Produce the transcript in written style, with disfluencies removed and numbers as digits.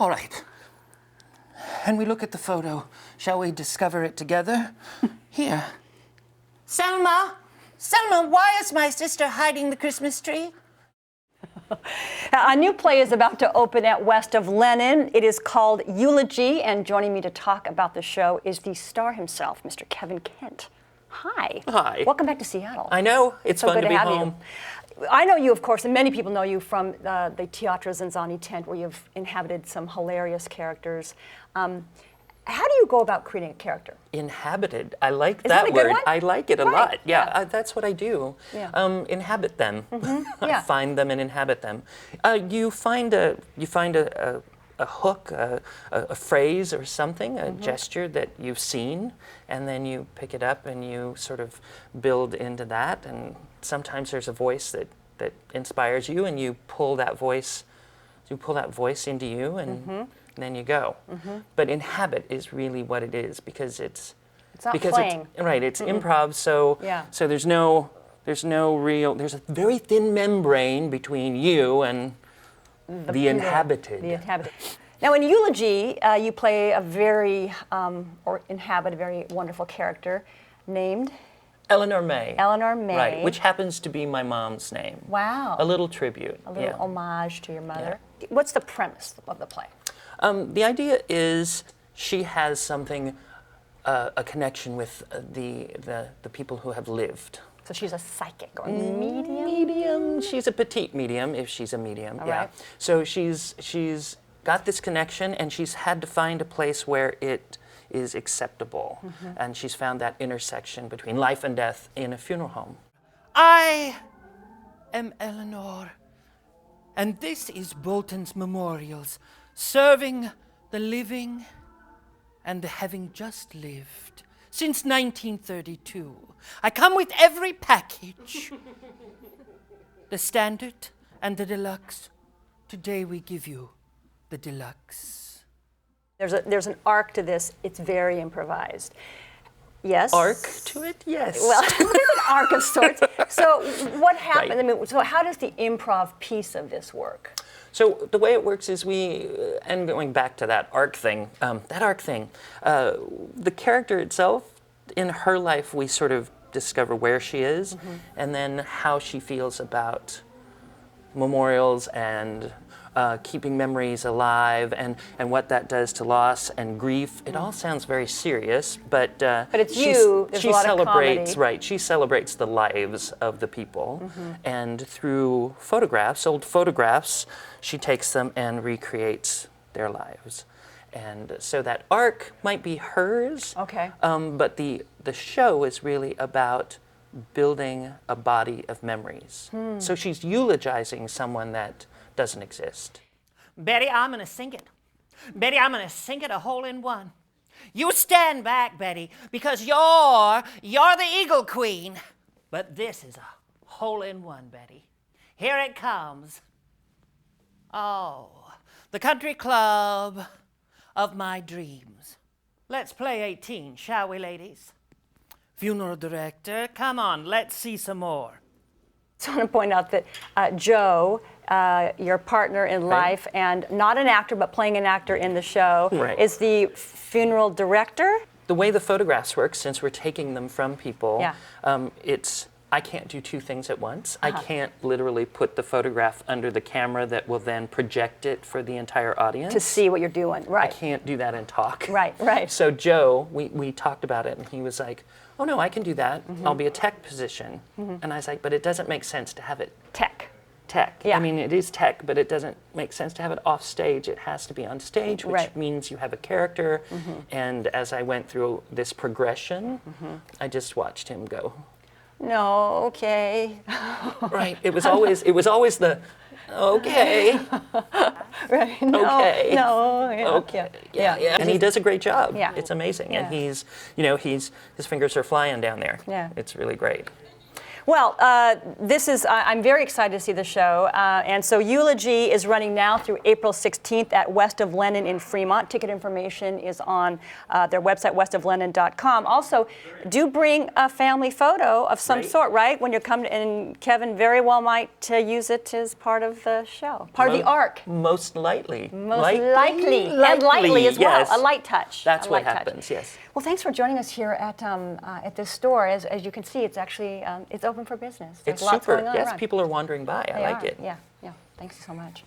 All right. And we look at the photo. Shall we discover it together? Here. Selma! Selma, why is my sister hiding the Christmas tree? A new play is about to open at West of Lenin. It is called Eulogy, and joining me to talk about the show is the star himself, Mr. Kevin Kent. Hi. Hi. Welcome back to Seattle. I know. It's so fun good to be have home. You. I know you, of course, and many people know you from the Teatro Zanzani tent, where you've inhabited some hilarious characters. How do you go about creating a character? Inhabited. I like Isn't that that a good word. one? I like it a Right. lot. Yeah, Yeah. that's what I do. Yeah. Inhabit them. Yeah. Find them and inhabit them. You find a hook, a phrase or something, a gesture that you've seen, and then you pick it up and you sort of build into that. And sometimes there's a voice that inspires you, and you pull that voice into you, and then you go. But inhabit is really what it is, because it's not because playing. It's improv. So Yeah. so there's a very thin membrane between you and the inhabited. The inhabited. Now, in Eulogy, you play a very, or inhabit a very wonderful character named Eleanor Mae. Eleanor Mae. Right, which happens to be my mom's name. Wow. A little tribute. A little homage to your mother. What's the premise of the play? The idea is she has something, a connection with the people who have lived. So she's a psychic or a medium? Medium. She's a petite medium, if she's a medium. All yeah. right. So she's got this connection, and she's had to find a place where it is acceptable. And she's found that intersection between life and death in a funeral home. I am Eleanor, and this is Boltens Memorials, serving the living and the having just lived since 1932. I come with every package. The standard and the deluxe. Today we give you the deluxe. There's an arc to this. It's very improvised. Yes? Arc to it? Yes. Well, there's an arc of sorts. So what happened? Right. I mean, so how does the improv piece of this work? So the way it works is and going back to that arc thing, the character itself, in her life, we sort of discover where she is, and then how she feels about memorials and keeping memories alive, and what that does to loss and grief. It all sounds very serious, but it's you. There's a lot of celebrates, comedy. right? She celebrates the lives of the people, and through photographs, old photographs, she takes them and recreates their lives. And so that arc might be hers. Okay. But the show is really about building a body of memories. So she's eulogizing someone that doesn't exist. Betty, I'm gonna sing it. Betty, I'm gonna sing it a hole in one. You stand back, Betty, because you're the Eagle Queen. But this is a hole in one, Betty. Here it comes. Oh, the country club of my dreams. Let's play 18, shall we, ladies? Funeral director, come on, let's see some more. So I want to point out that Joe, your partner in life, and not an actor, but playing an actor in the show, is the funeral director. The way the photographs work, since we're taking them from people, Yeah. I can't do two things at once. I can't literally put the photograph under the camera that will then project it for the entire audience. To see what you're doing, I right. can't do that and talk. Right, right. So Joe, we talked about it, and he was like, oh no, I can do that. I'll be a tech position. And I was like, but it doesn't make sense to have it Tech. Yeah. I mean, it is tech, but it doesn't make sense to have it off stage. It has to be on stage, which means you have a character. And as I went through this progression, I just watched him go. No, okay. Right. It was always the okay. Right. No, Okay. no, yeah, Okay. Yeah. And he does a great job. Yeah. It's amazing. Yeah. And his fingers are flying down there. Yeah. It's really great. Well, I'm very excited to see the show. And so Eulogy is running now through April 16th at West of Lenin in Fremont. Ticket information is on their website, westoflenin.com. Also, do bring a family photo of some sort, right? When you're coming, and Kevin very well might use it as part of the show, part of the arc. Most likely. Most likely. And lightly as well, yes. a light touch. That's a what light happens, touch. yes. Well, thanks for joining us here at this store. As you can see, it's actually it's open for business. There's It's lots super. going on Yes, around. people are wandering by. I like it. Yeah, yeah. Thanks so much.